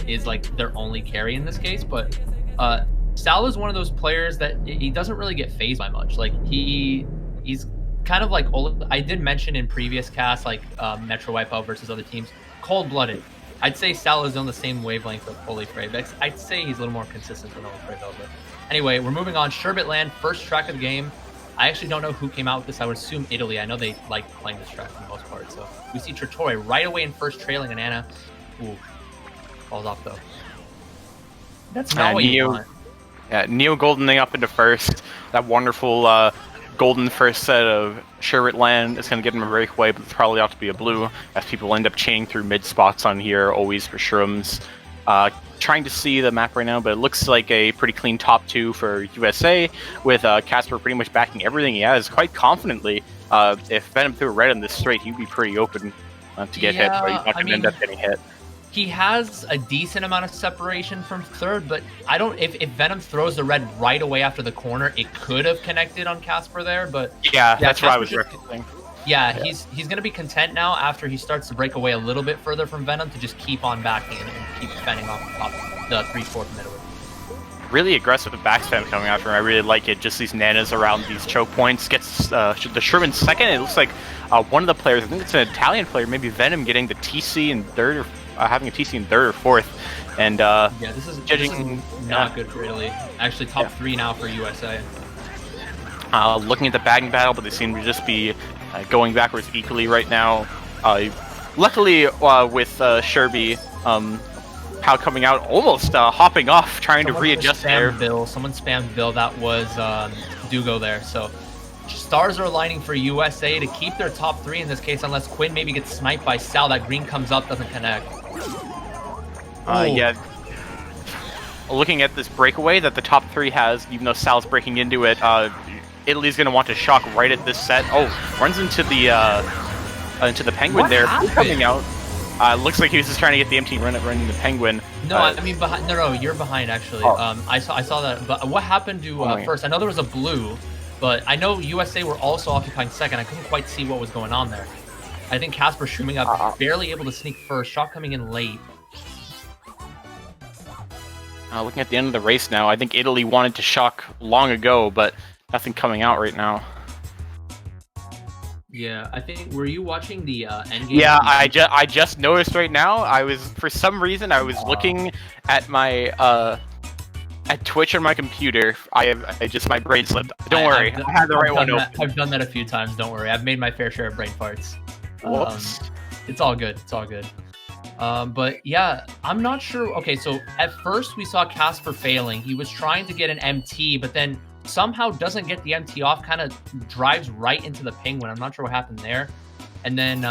is like their only carry in this case. But Sal is one of those players that he doesn't really get phased by much. Like he's kind of like I did mention in previous casts, like Metro Wipeout versus other teams, cold-blooded. I'd say Sal is on the same wavelength of Holy Fray. I'd say he's a little more consistent than Holy Fray though. But anyway, we're moving on. Sherbet Land, first track of the game. I actually don't know who came out with this. I would assume Italy. I know they like playing this track for the most part. So we see Trattore right away in first, trailing an Anna. Ooh, falls off though. That's not what you want. Yeah, Neo goldening up into first. That wonderful golden first set of Sherbet Land is going to give him a breakaway, but it's probably ought to be a blue, as people end up chaining through mid spots on here, always for Shrooms. Trying to see the map right now, but it looks like a pretty clean top 2 for USA, with Kasper pretty much backing everything he has quite confidently. If Venom threw a red in this straight, he'd be pretty open to get hit, but he's not going to end up getting hit. He has a decent amount of separation from third, but I don't. If Venom throws the red right away after the corner, it could have connected on Kasper there. But yeah, that's what I was referencing. Yeah, he's gonna be content now after he starts to break away a little bit further from Venom to just keep on backing and keep fending off the 3/4 middle. Really aggressive backspam coming after him. I really like it. Just these nanas around these choke points. Gets the Sherman second. It looks like one of the players, I think it's an Italian player, maybe Venom, getting the TC in third, or having a TC in third or fourth. And yeah, this is not good for Italy. Actually, top 3 now for USA. Looking at the bagging battle, but they seem to just be going backwards equally right now. Luckily, with Sherby, How coming out, almost hopping off, trying to readjust there. Someone spammed Bill. That was Dugo there. So stars are aligning for USA to keep their top 3 in this case, unless Quinn maybe gets sniped by Sal. That green comes up, doesn't connect. Yeah. Looking at this breakaway that the top 3 has, even though Sal's breaking into it, Italy's going to want to shock right at this set. Oh, runs into the Penguin what there. Happened? Coming out. Looks like he was just trying to get the empty run at running the Penguin. No, I mean behind. No, you're behind actually. Oh. I saw that. But what happened to first? I know there was a blue, but I know USA were also occupying second. I couldn't quite see what was going on there. I think Kasper shooting up, barely able to sneak first. Shot coming in late. Looking at the end of the race now, I think Italy wanted to shock long ago, but nothing coming out right now. Yeah, I think, were you watching the EndGame? Yeah, I just noticed right now. I was, for some reason, I was looking at my at Twitch on my computer. My brain slipped. Don't worry, I had the right one open. I've done that a few times. Don't worry, I've made my fair share of brain farts. Whoops. It's all good. It's all good. But yeah, I'm not sure. Okay, so at first we saw Kasper failing. He was trying to get an MT, but then somehow doesn't get the MT off, kind of drives right into the Penguin. I'm not sure what happened there. And then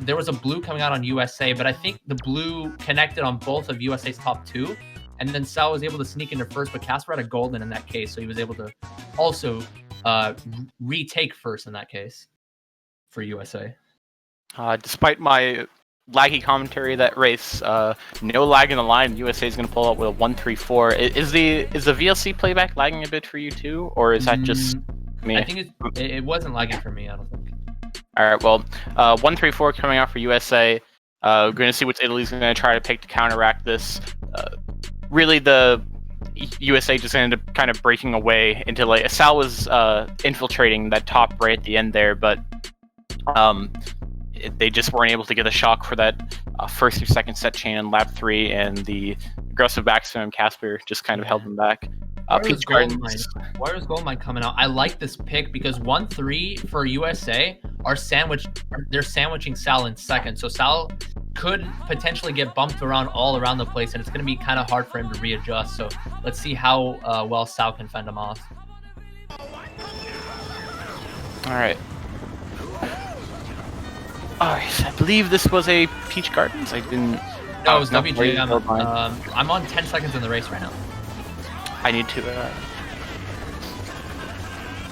there was a blue coming out on USA, but I think the blue connected on both of USA's top 2. And then Sal was able to sneak into first, but Kasper had a golden in that case, so he was able to also retake first in that case for USA. Despite my laggy commentary that race, no lag in the line. USA is going to pull out with a 1-3-4. Is the VLC playback lagging a bit for you too, or is that just me? I think it wasn't lagging for me. I don't think. All right, well, 1-3-4 coming out for USA. We're going to see what Italy's going to try to pick to counteract this. Really, the USA just ended up kind of breaking away into, like, Sal was infiltrating that top right at the end there, but they just weren't able to get a shock for that first or second set chain in lap 3, and the aggressive backspam Kasper just kind of held them back. Where's Goldmine coming out? I like this pick because 1-3 for USA they're sandwiching Sal in second, so Sal could potentially get bumped all around the place, and it's going to be kind of hard for him to readjust. So let's see how well Sal can fend him off. All right. Alright, I believe this was a Peach Gardens. I didn't. No, it was WG. I'm on 10 seconds in the race right now. I need to.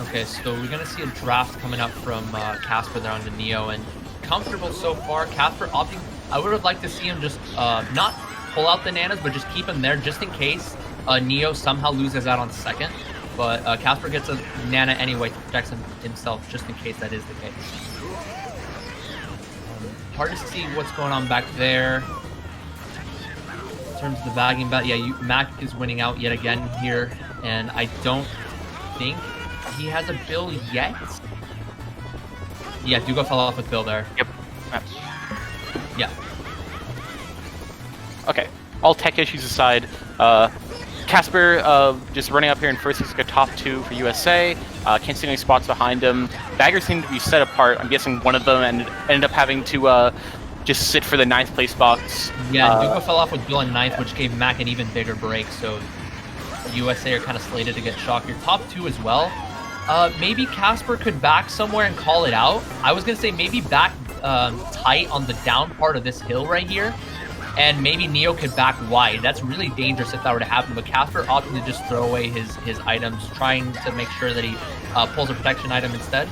Okay, so we're gonna see a draft coming up from Kasper there on the Neo, and comfortable so far. Kasper opting. I would have liked to see him just not pull out the nanas, but just keep him there just in case Neo somehow loses out on second. But Kasper gets a nana anyway to protect himself just in case that is the case. Hard to see what's going on back there. terms of the bagging bet, yeah, Mac is winning out yet again here, and I don't think he has a bill yet. Yeah, Dugo fell off with Bill there. Yep. Yeah. Okay. All tech issues aside, Kasper just running up here in first. He's like a top 2 for USA. Can't see any spots behind him. Baggers seem to be set apart. I'm guessing one of them ended up having to just sit for the 9th place box. Yeah, Dugo fell off with Bill in 9th, which gave Mac an even bigger break. So USA are kind of slated to get shocked here. Top 2 as well. Maybe Kasper could back somewhere and call it out. I was going to say maybe back tight on the down part of this hill right here. And maybe Neo could back wide. That's really dangerous if that were to happen. But Kasper opted to just throw away his items, trying to make sure that he pulls a protection item instead.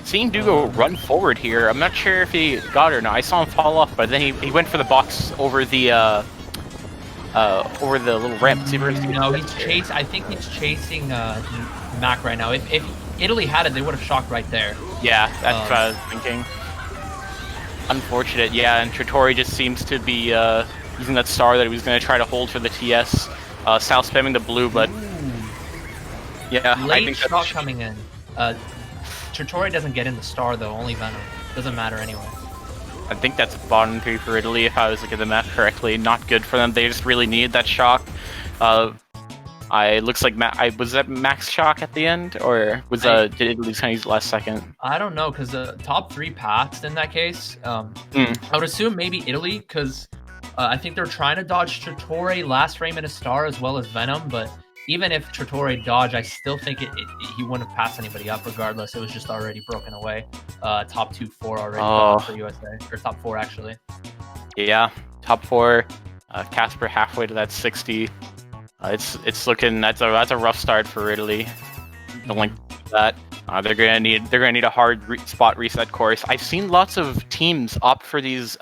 Seeing Dugo run forward here, I'm not sure if he got it or not. I saw him fall off, but then he went for the box over the little ramp. No, he's chasing. I think he's chasing Mac right now. If Italy had it, they would have shocked right there. Yeah, that's what I was thinking. Unfortunate, yeah, and Trattore just seems to be using that star that he was going to try to hold for the TS. Sal spamming the blue, but yeah, late I think shot coming in. Trattore doesn't get in the star though, only Venom. Doesn't matter anyway. I think that's bottom 3 for Italy if I was looking at the map correctly. Not good for them. They just really needed that shock. Looks like was that max shock at the end, or was did Italy kind of use last second? I don't know, because the top 3 passed in that case. I would assume maybe Italy, because I think they're trying to dodge Trattore last frame in a star as well as Venom, but even if Trattore dodged, I still think he wouldn't have passed anybody up regardless. It was just already broken away. Top 2-4 already for USA, or top 4 actually. Yeah, top 4. Kasper halfway to that 60. It's looking that's a rough start for Italy. The length of that. They're gonna need a hard spot reset course. I've seen lots of teams opt for these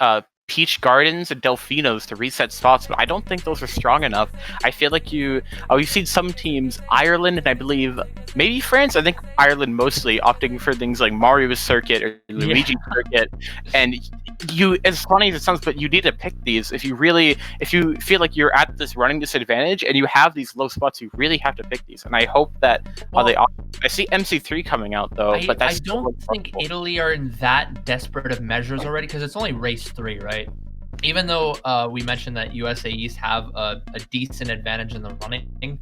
Peach Gardens and Delfinos to reset spots, but I don't think those are strong enough. I feel like we've seen some teams, Ireland and I believe maybe France, I think Ireland mostly, opting for things like Mario's Circuit or Luigi's Circuit, and as funny as it sounds, but you need to pick these if you feel like you're at this running disadvantage and you have these low spots, you really have to pick these. And I hope that I see MC3 coming out though, but I don't think Italy are in that desperate of measures already, because it's only race 3, right? Even though we mentioned that USA East have a decent advantage in the running,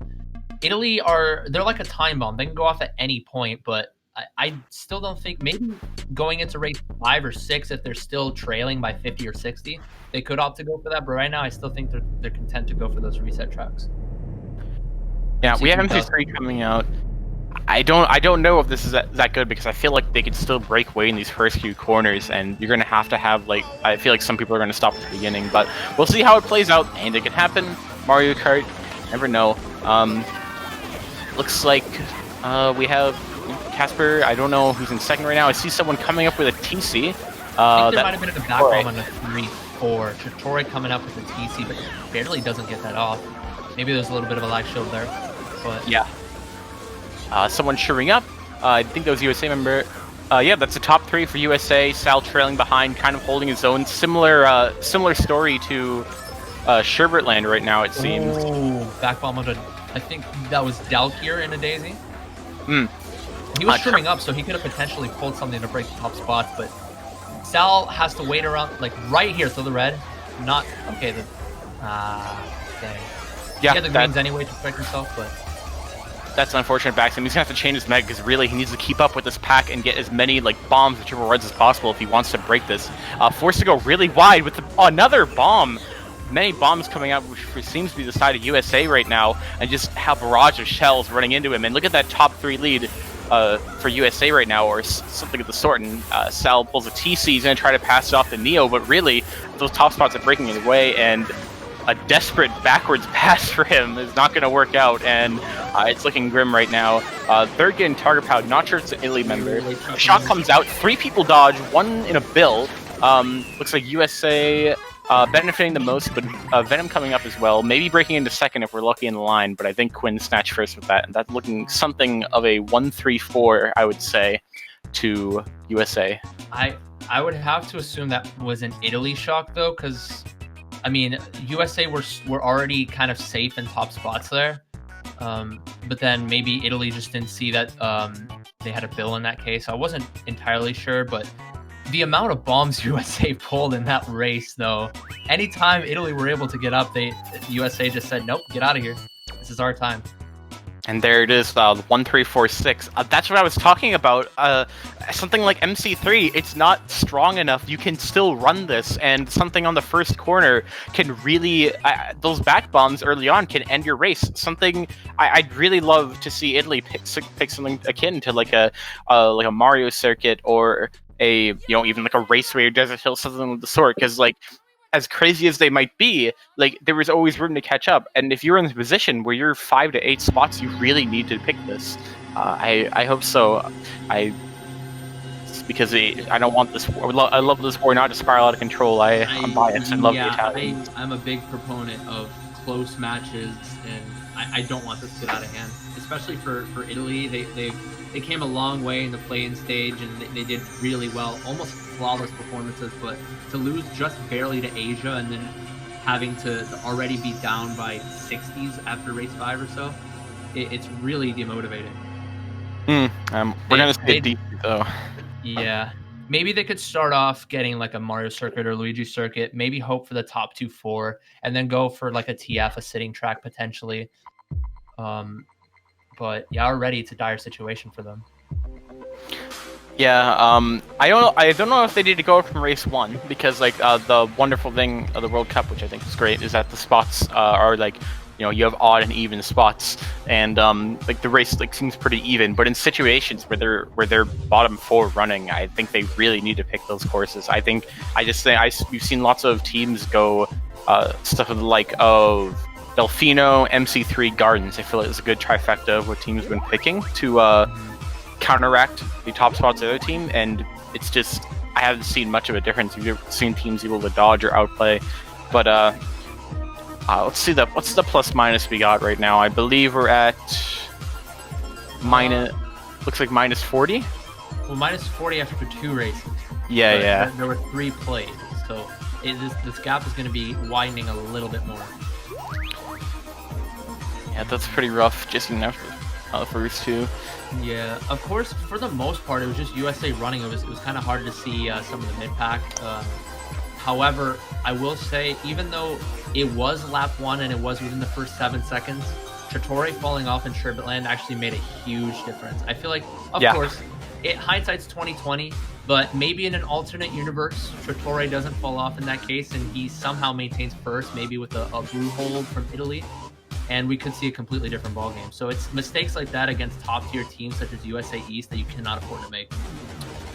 Italy they're like a time bomb. They can go off at any point, but I still don't think, maybe going into race 5 or 6, if they're still trailing by 50 or 60, they could opt to go for that. But right now, I still think they're content to go for those reset tracks. Yeah, we have MC3 coming out. I don't know if this is that good, because I feel like they could still break away in these first few corners, and you're gonna have to have I feel like some people are gonna stop at the beginning, but we'll see how it plays out, and it could happen. Mario Kart, never know. Looks like we have Kasper. I don't know who's in second right now. I see someone coming up with a TC. I think there might have been a back bomb on a 3-4. Trattore coming up with a TC, but barely doesn't get that off. Maybe there's a little bit of a lag shield there, but yeah. Someone shivering up. I think that was USA member. Yeah, that's a top 3 for USA. Sal trailing behind, kind of holding his own. Similar story to Sherbertland right now, it seems. Oh, back bomb on I think that was Dalkier in a daisy. He was trimming up, so he could have potentially pulled something to break the top spots, but Sal has to wait around, right here, throw the red. Not, okay, dang. Yeah, he had the greens anyway to protect himself, but that's an unfortunate backspin. He's gonna have to change his mech, because really he needs to keep up with this pack and get as many bombs or triple reds as possible if he wants to break this. Forced to go really wide with another bomb. Many bombs coming out, which seems to be the side of USA right now, and just have a barrage of shells running into him. And look at that top 3 lead for USA right now, or something of the sort. And Sal pulls a TC. He's gonna try to pass it off to Neo, but really those top spots are breaking it away, and a desperate backwards pass for him is not going to work out, and it's looking grim right now. Third getting target powered, not sure it's an Italy member. A shot comes out, 3 people dodge, 1 in a bill. Looks like USA benefiting the most, but Venom coming up as well. Maybe breaking into second if we're lucky in the line, but I think Quinn snatched first with that, and that's looking something of a 1-3-4, I would say, to USA. I would have to assume that was an Italy shock, though, because I mean, USA were already kind of safe in top spots there, but then maybe Italy just didn't see that they had a bill in that case. I wasn't entirely sure, but the amount of bombs USA pulled in that race, though, anytime Italy were able to get up, USA just said, nope, get out of here. This is our time. And there it is, 1346. That's what I was talking about. Something like MC3, it's not strong enough. You can still run this, and something on the first corner can really, those back bombs early on can end your race. Something I'd really love to see Italy pick something akin to like a Mario circuit, or even like a Raceway or Desert Hill, something of the sort. Because like, as crazy as they might be, like there was always room to catch up. And if you're in the position where you're 5 to 8 spots, you really need to pick this. I hope so. Because I don't want this. I love this war not to spiral out of control. I'm biased and love the Italians. I'm a big proponent of close matches, and I don't want this to get out of hand, especially for Italy. They came a long way in the play-in stage, and they did really well, almost flawless performances. But to lose just barely to Asia, and then having to already be down by 60s after race 5 or so, it's really demotivating. We're gonna say deep though. Yeah, maybe they could start off getting like a Mario circuit or Luigi circuit, maybe hope for the top 2-4, and then go for like a TF, a sitting track potentially. But yeah, already it's a dire situation for them. Yeah, I don't know if they need to go from race 1, because like the wonderful thing of the World Cup, which I think is great, is that the spots are like, you have odd and even spots, and like the race like seems pretty even. But in situations where they're bottom 4 running, I think they really need to pick those courses. We've seen lots of teams go stuff of the like of Delfino, MC3, Gardens. I feel like it's a good trifecta of what teams have been picking to counteract the top spots of the other team, and it's just, I haven't seen much of a difference. You've seen teams able to dodge or outplay, but let's see what's the plus minus we got right now. I believe we're at looks like minus 40. Well, minus 40 after 2 races. Yeah. There were 3 plays, so this gap is going to be widening a little bit more. Yeah, that's pretty rough, just enough for the first 2. Yeah, of course, for the most part, it was just USA running. It was kind of hard to see some of the mid-pack. However, I will say, even though it was lap 1 and it was within the first 7 seconds, Trattore falling off in Sherbetland actually made a huge difference. I feel like, of course, hindsight's 20/20, but maybe in an alternate universe, Trattore doesn't fall off in that case, and he somehow maintains first, maybe with a blue hold from Italy, and we could see a completely different ballgame. So it's mistakes like that against top-tier teams such as USA East that you cannot afford to make.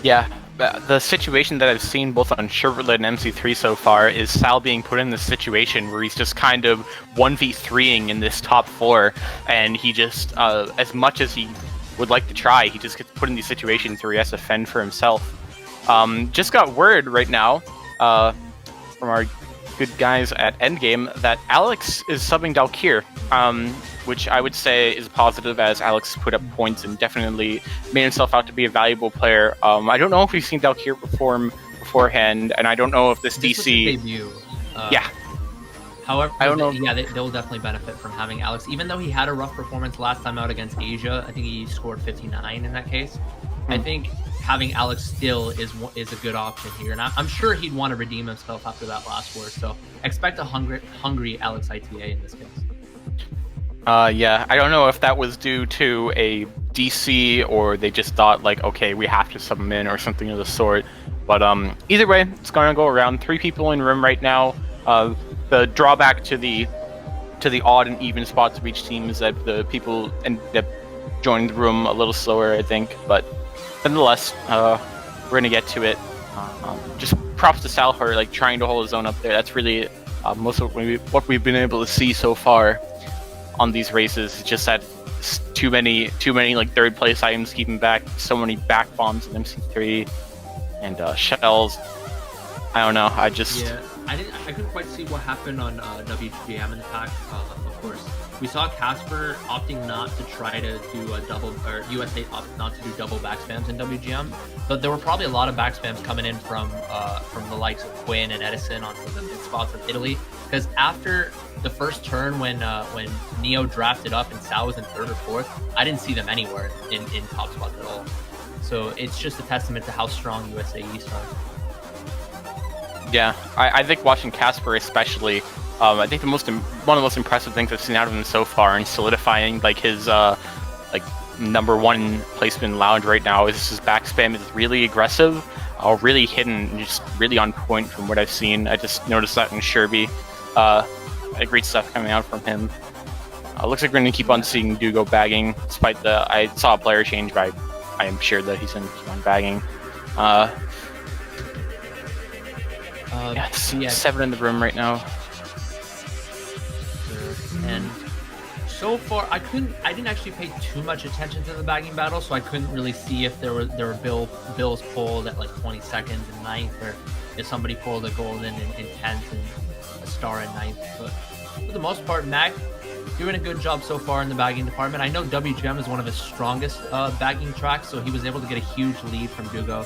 Yeah, the situation that I've seen both on Chevrolet and MC3 so far is Sal being put in this situation where he's just kind of 1v3ing in this top 4, and he just, as much as he would like to try, he just gets put in these situations where he has to fend for himself. Just got word right now from our good guys at Endgame that Alex is subbing Dalkir, which I would say is positive, as Alex put up points and definitely made himself out to be a valuable player. I don't know if we've seen Dalkir perform beforehand, and I don't know if this DC... was his debut. Yeah. However, I don't know. Yeah, they'll definitely benefit from having Alex. Even though he had a rough performance last time out against Asia, I think he scored 59 in that case. I think having Alex still is a good option here, and I'm sure he'd want to redeem himself after that last war. So expect a hungry Alex ITA in this case. Yeah, I don't know if that was due to a DC or they just thought like, okay, we have to sub him in or something of the sort. But either way, it's gonna go around. 3 people in room right now. The drawback to the odd and even spots of each team is that the people end up joining the room a little slower, I think. But nonetheless, we're gonna get to it. Just props to Sal for like trying to hold his own up there. That's really most of what we've been able to see so far on these races. It's just that too many like 3rd place items keeping back, so many back bombs in MC3 and shells. I don't know. I couldn't quite see what happened on WGM in the pack. Of course, we saw Kasper opting not to try to do a double, or USA opted not to do double back spams in WGM. But there were probably a lot of back spams coming in from the likes of Quinn and Edison onto the mid spots of Italy. because after the first turn when Neo drafted up and Sal was in third or fourth, I didn't see them anywhere in top spots at all. So it's just a testament to how strong USA East are. Yeah, I think watching Kasper especially, I think one of the most impressive things I've seen out of him so far in solidifying like his like #1 placement in Lounge right now is his back spam is really aggressive, really hidden, and just really on point from what I've seen. I just noticed that in Sherby. Great stuff coming out from him. Looks like we're going to keep on seeing Dugo bagging, despite I saw a player change, but I am sure that he's going to keep on bagging. Yeah, it's 7 in the room right now. And so far, I didn't actually pay too much attention to the bagging battle, so I couldn't really see if there were bills pulled at like 22nd and 9th, or if somebody pulled a golden in 10th and a star in 9th. But for the most part, Mac doing a good job so far in the bagging department. I know WGM is one of his strongest bagging tracks, so he was able to get a huge lead from Dugo,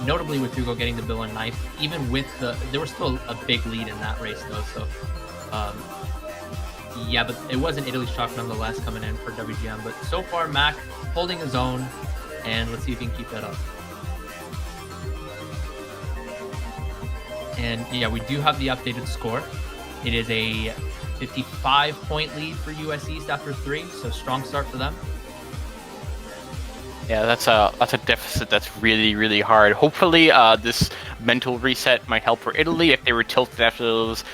notably with Dugo getting the bill in 9th. Even with there was still a big lead in that race though, so yeah, but it wasn't Italy's chalk nonetheless coming in for WGM. But so far, Mac holding his own, and let's see if he can keep that up. And yeah, we do have the updated score. It is a 55-point lead for US East after 3, so strong start for them. Yeah, that's a deficit that's really, really hard. Hopefully, this mental reset might help for Italy if they were tilted after those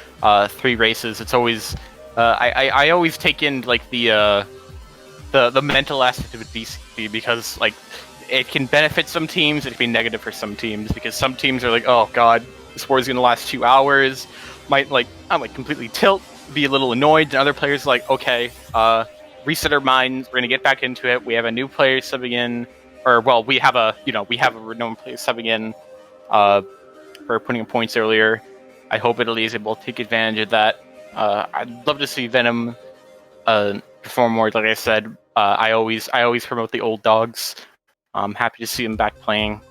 3 races. It's always I always take in like the mental aspect of a DC because like it can benefit some teams, it can be negative for some teams because some teams are like, oh god, this war is gonna last 2 hours, I might completely tilt, be a little annoyed, and other players are like, okay, reset our minds, we're gonna get back into it. We have a new player subbing in, or well, we have a renowned player subbing in for putting in points earlier. I hope Italy is able to take advantage of that. I'd love to see Venom perform more. Like I said, I always promote the old dogs. I'm happy to see him back playing.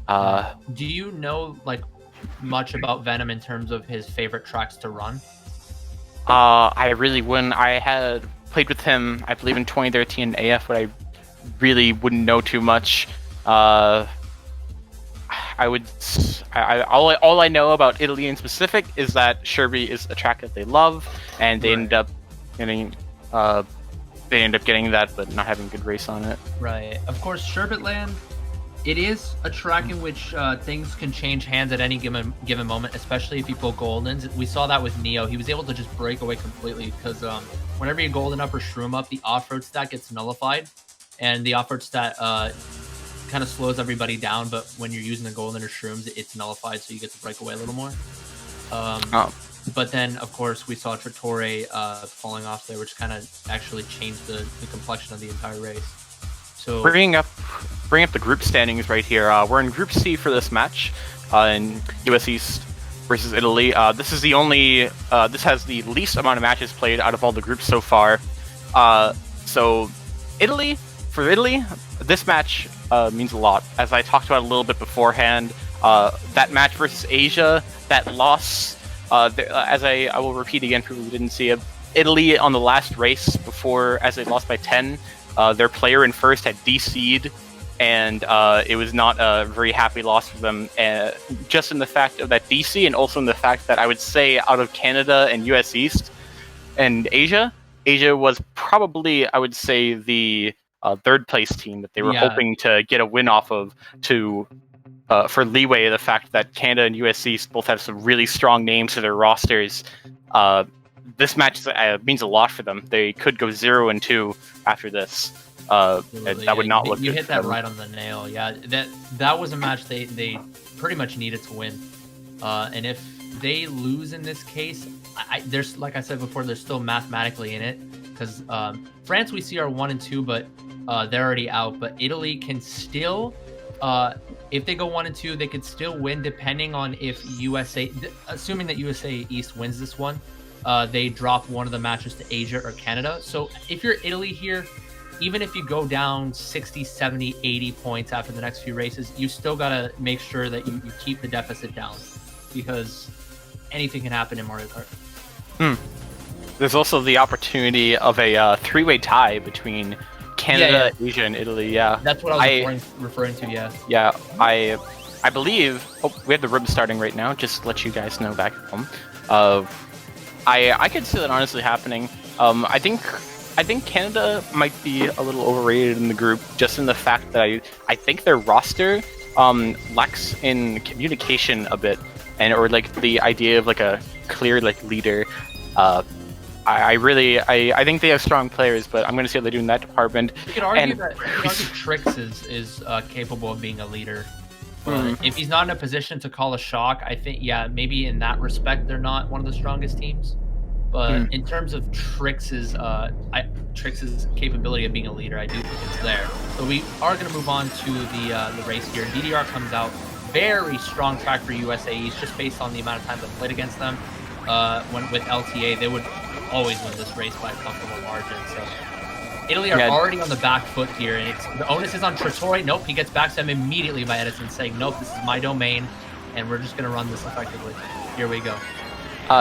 Do you know like much about Venom in terms of his favorite tracks to run? I really wouldn't. I had played with him, I believe, in 2013 AF, but I really wouldn't know too much. All I know about Italy in specific is that Sherby is a track that they love, and they end up getting that, but not having a good race on it. Right. Of course, Sherbetland, it is a track in which things can change hands at any given moment, especially if you pull Goldens. We saw that with Neo. He was able to just break away completely because whenever you Golden up or Shroom up, the off-road stat gets nullified, and the off-road stat kind of slows everybody down, but when you're using the Golden or Shrooms, it's nullified, so you get to break away a little more. But then, of course, we saw Trattore falling off there, which kind of actually changed the complexion of the entire race. So bringing up the group standings right here. We're in Group C for this match in US East versus Italy. This is the only this has the least amount of matches played out of all the groups so far. So for Italy, this match means a lot. As I talked about a little bit beforehand, that match versus Asia, that loss, as I will repeat again for people who didn't see it, Italy on the last race before, as they lost by 10, their player in first had DC'd, and it was not a very happy loss for them, just in the fact of that DC, and also in the fact that I would say out of Canada and US East and Asia was probably, I would say, the third place team that they were hoping to get a win off of for leeway of the fact that Canada and US East both have some really strong names to their rosters. This match means a lot for them. They could go 0-2 after this. That would not look good. You hit that right on the nail. Yeah, that was a match they pretty much needed to win. And if they lose in this case, there's, like I said before, they're still mathematically in it, because France we see are 1-2, but they're already out. But Italy can still, if they go 1-2, they could still win, depending on if USA, assuming that USA East wins this one, they drop one of the matches to Asia or Canada. So if you're Italy here, even if you go down 60, 70, 80 points after the next few races, you still got to make sure that you keep the deficit down, because anything can happen in Mario Kart. There's also the opportunity of a three-way tie between Canada, Asia, and Italy. Yeah, that's what I was referring to. Yeah. Yeah, I believe. Oh, we have the room starting right now. Just to let you guys know back home. I could see that honestly happening. I think Canada might be a little overrated in the group, just in the fact that I think their roster lacks in communication a bit, or like the idea of like a clear like leader. I think they have strong players, but I'm going to see how they do in that department. You could argue that Trix is capable of being a leader. But if he's not in a position to call a shock, I think, yeah, maybe in that respect, they're not one of the strongest teams. But in terms of Trix's capability of being a leader, I do think it's there. So we are going to move on to the race here. DDR comes out, very strong track for USAEs, just based on the amount of time they played against them. With LTA, they would always win this race by a comfortable margin. So Italy are already on the back foot here, and the onus is on Trattore. Nope, he gets back to him immediately by Edison, saying, nope, this is my domain, and we're just going to run this effectively. Here we go.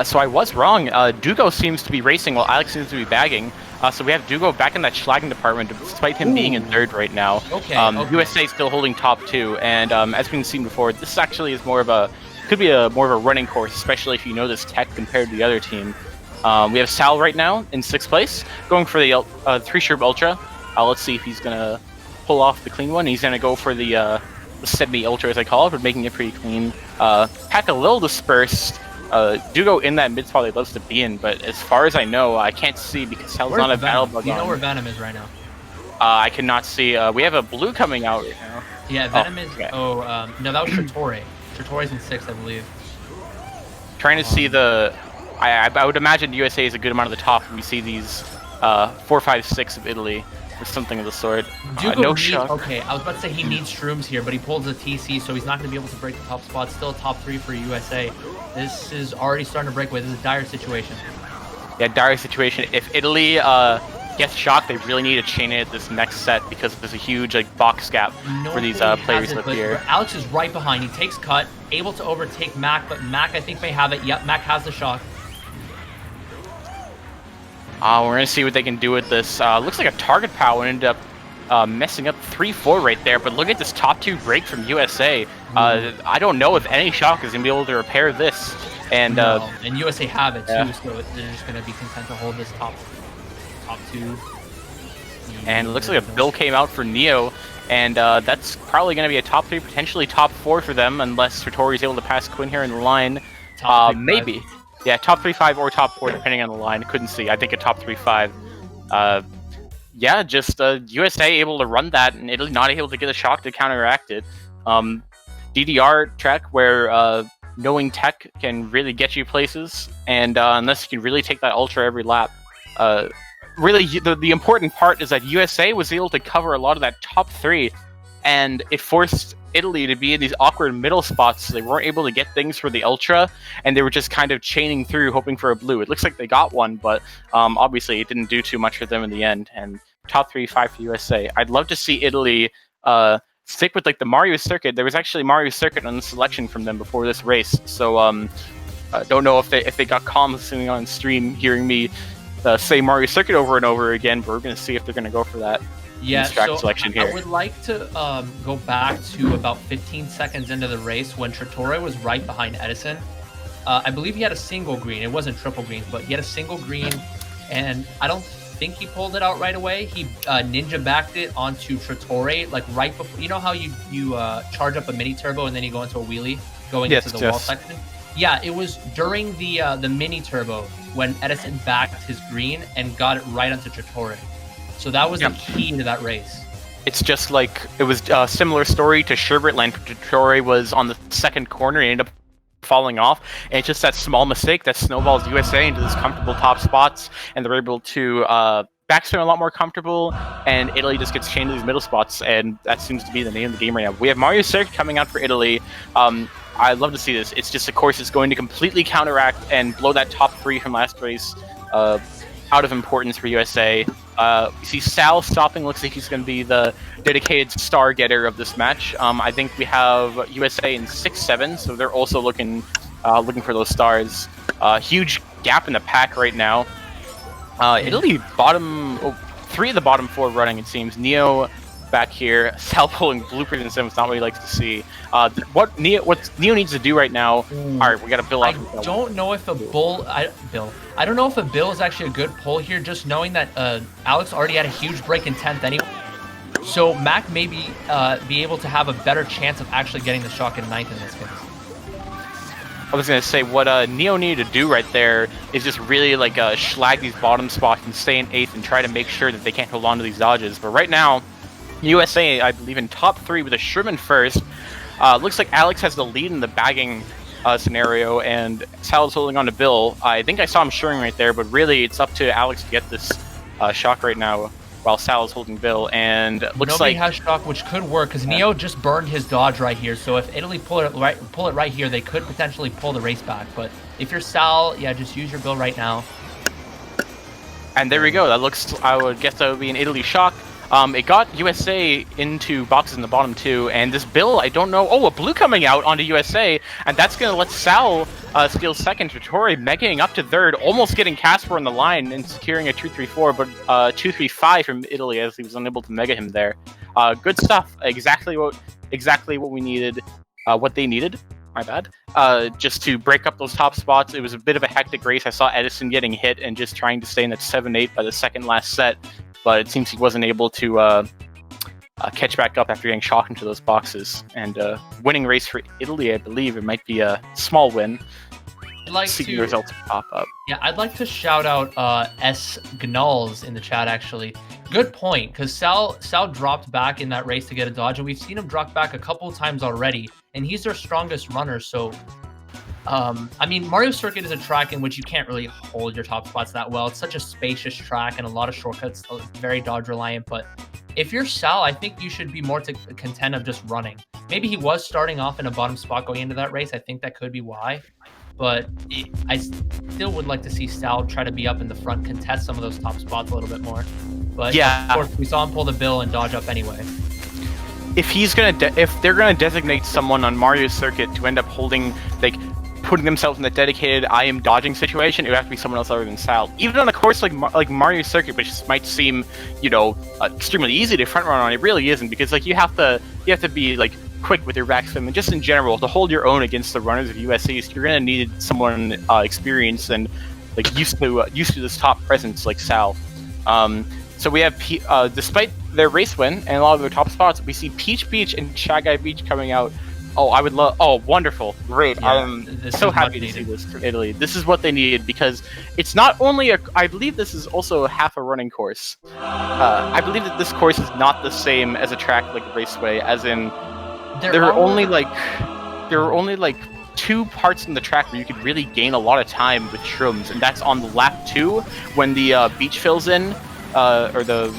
So I was wrong. Dugo seems to be racing while Alex seems to be bagging. So we have Dugo back in that schlagging department, despite him being in third right now. Okay, USA still holding top 2, and as we've seen before, this actually is more of a more of a running course, especially if you know this tech compared to the other team. We have Sal right now in 6th place, going for the 3-Sherb Ultra. Let's see if he's gonna pull off the clean one. He's gonna go for the semi-ultra, as I call it, but making it pretty clean. Pack a little dispersed. Dugo in that mid spot he loves to be in, but as far as I know, I can't see because Sal's not a battle bug. You know where Venom is right now? I cannot see. We have a blue coming out right now. Yeah, Venom is. Okay. No, that was Trattore. Trattore's in 6th, I believe. Trying to see the. I would imagine USA is a good amount of the top. We see these 4, 5, 6 of Italy or something of the sort. No shock. Okay, I was about to say he needs shrooms here, but he pulls a TC, so he's not going to be able to break the top spot. Still a top 3 for USA. This is already starting to break away. This is a dire situation. Yeah, dire situation. If Italy gets shocked, they really need to chain it this next set because there's a huge like box gap for these players up here. Alex is right behind. He takes cut, able to overtake Mac, but Mac I think may have it. Yep, Mac has the shock. We're going to see what they can do with this. Looks like a target power ended up messing up 3-4 right there, but look at this top 2 break from USA. I don't know if any shock is going to be able to repair this. And and USA have it too, so they're just going to be content to hold this top 2. And it looks like a bill came out for Neo, and that's probably going to be a top 3, potentially top 4 for them, unless Trattore is able to pass Quinn here in the line. Maybe. Yeah, top 3-5 or top 4, depending on the line. Couldn't see. I think a top 3-5. Yeah, just USA able to run that, and Italy not able to get a shock to counteract it. DDR track where knowing tech can really get you places, and unless you can really take that ultra every lap. Really, the important part is that USA was able to cover a lot of that top 3, and it forced Italy to be in these awkward middle spots, so they weren't able to get things for the ultra, and they were just kind of chaining through, hoping for a blue. It looks like they got one, but obviously it didn't do too much for them in the end. And top 3-5 for USA. I'd love to see Italy stick with like the Mario Circuit. There was actually Mario Circuit on the selection from them before this race, so don't know if they got calm listening on stream, hearing me say Mario Circuit over and over again, but we're going to see if they're going to go for that. Yeah, so selection here. I would like to go back to about 15 seconds into the race when Trattore was right behind Edison. I believe he had a single green. It wasn't triple green, but he had a single green, and I don't think he pulled it out right away. He ninja backed it onto Trattore, like right before. You know how you charge up a mini turbo and then you go into a wheelie going into the wall section? Yeah, it was during the mini turbo when Edison backed his green and got it right onto Trattore. So that was the key to that race. It's just like, it was a similar story to Sherbert Land. Trattore was on the second corner and ended up falling off. And it's just that small mistake that snowballs USA into these comfortable top spots. And they're able to backspin a lot more comfortable. And Italy just gets chained to these middle spots. And that seems to be the name of the game right now. We have Mario Circuit coming out for Italy. I'd love to see this. It's just a course that's going to completely counteract and blow that top 3 from last race out of importance for USA. You see Sal stopping. Looks like he's going to be the dedicated star getter of this match. I think we have USA in 6-7, so they're also looking looking for those stars. Huge gap in the pack right now. Italy bottom, 3 of the bottom 4 running, it seems. Neo back here, Sal pulling bloopers and stuff. It's not what he likes to see. What Neo needs to do right now? All right, we got to Bill off. I don't know if a bull. I don't know if a Bill is actually a good pull here. Just knowing that Alex already had a huge break in 10th anyway, so Mac may be able to have a better chance of actually getting the shock in 9th in this case. I was gonna say what Neo needed to do right there is just really like schlag these bottom spots and stay in 8th and try to make sure that they can't hold on to these dodges. But right now, USA, I believe, in top 3 with a Sherman first. Looks like Alex has the lead in the bagging scenario, and Sal's holding on to Bill. I think I saw him showing right there, but really it's up to Alex to get this shock right now while Sal is holding Bill. And looks Nobody like has shock, which could work because Neo just burned his dodge right here. So if Italy pull it right here, they could potentially pull the race back. But if you're Sal, yeah, just use your Bill right now. And there we go. That looks, I would guess that would be an Italy shock. It got USA into boxes in the bottom 2, and this Bill, I don't know. Oh, a blue coming out onto USA, and that's going to let Sal steal second. Trattore megaing up to 3rd, almost getting Kasper on the line and securing a 2-3-4, but 2-3-5 from Italy as he was unable to mega him there. Good stuff. Exactly what we needed. What they needed. My bad. Just to break up those top spots. It was a bit of a hectic race. I saw Edison getting hit and just trying to stay in that 7-8 by the second last set. But it seems he wasn't able to catch back up after getting shocked into those boxes. And winning race for Italy, I believe it might be a small win. I'd like See to the results pop up. Yeah, I'd like to shout out S Gnulls in the chat. Actually, good point, because Sal dropped back in that race to get a dodge, and we've seen him drop back a couple of times already, and he's their strongest runner. So I mean, Mario Circuit is a track in which you can't really hold your top spots that well. It's such a spacious track and a lot of shortcuts, very dodge reliant. But if you're Sal, I think you should be more content of just running. Maybe he was starting off in a bottom spot going into that race. I think that could be why. But I still would like to see Sal try to be up in the front, contest some of those top spots a little bit more. But yeah, of course, we saw him pull the Bill and dodge up anyway. If they're gonna designate someone on Mario Circuit to end up holding, like, putting themselves in the dedicated I am dodging situation, it would have to be someone else other than Sal. Even on a course like Mario Circuit, which might seem, you know, extremely easy to front run on, it really isn't, because like you have to be like quick with your backspin, and just in general to hold your own against the runners of USC, you're gonna need someone experienced and like used to this top presence like Sal. So we have despite their race win and a lot of their top spots, we see Peach Beach and Chagai Beach coming out. Oh, I would love. Oh, wonderful, great! Yeah, I'm so happy to see this for Italy. This is what they needed, because it's not only I believe this is also half a running course. I believe that this course is not the same as a track like Raceway, as in there are only like 2 parts in the track where you could really gain a lot of time with shrooms, and that's on the lap 2 when the beach fills in, or the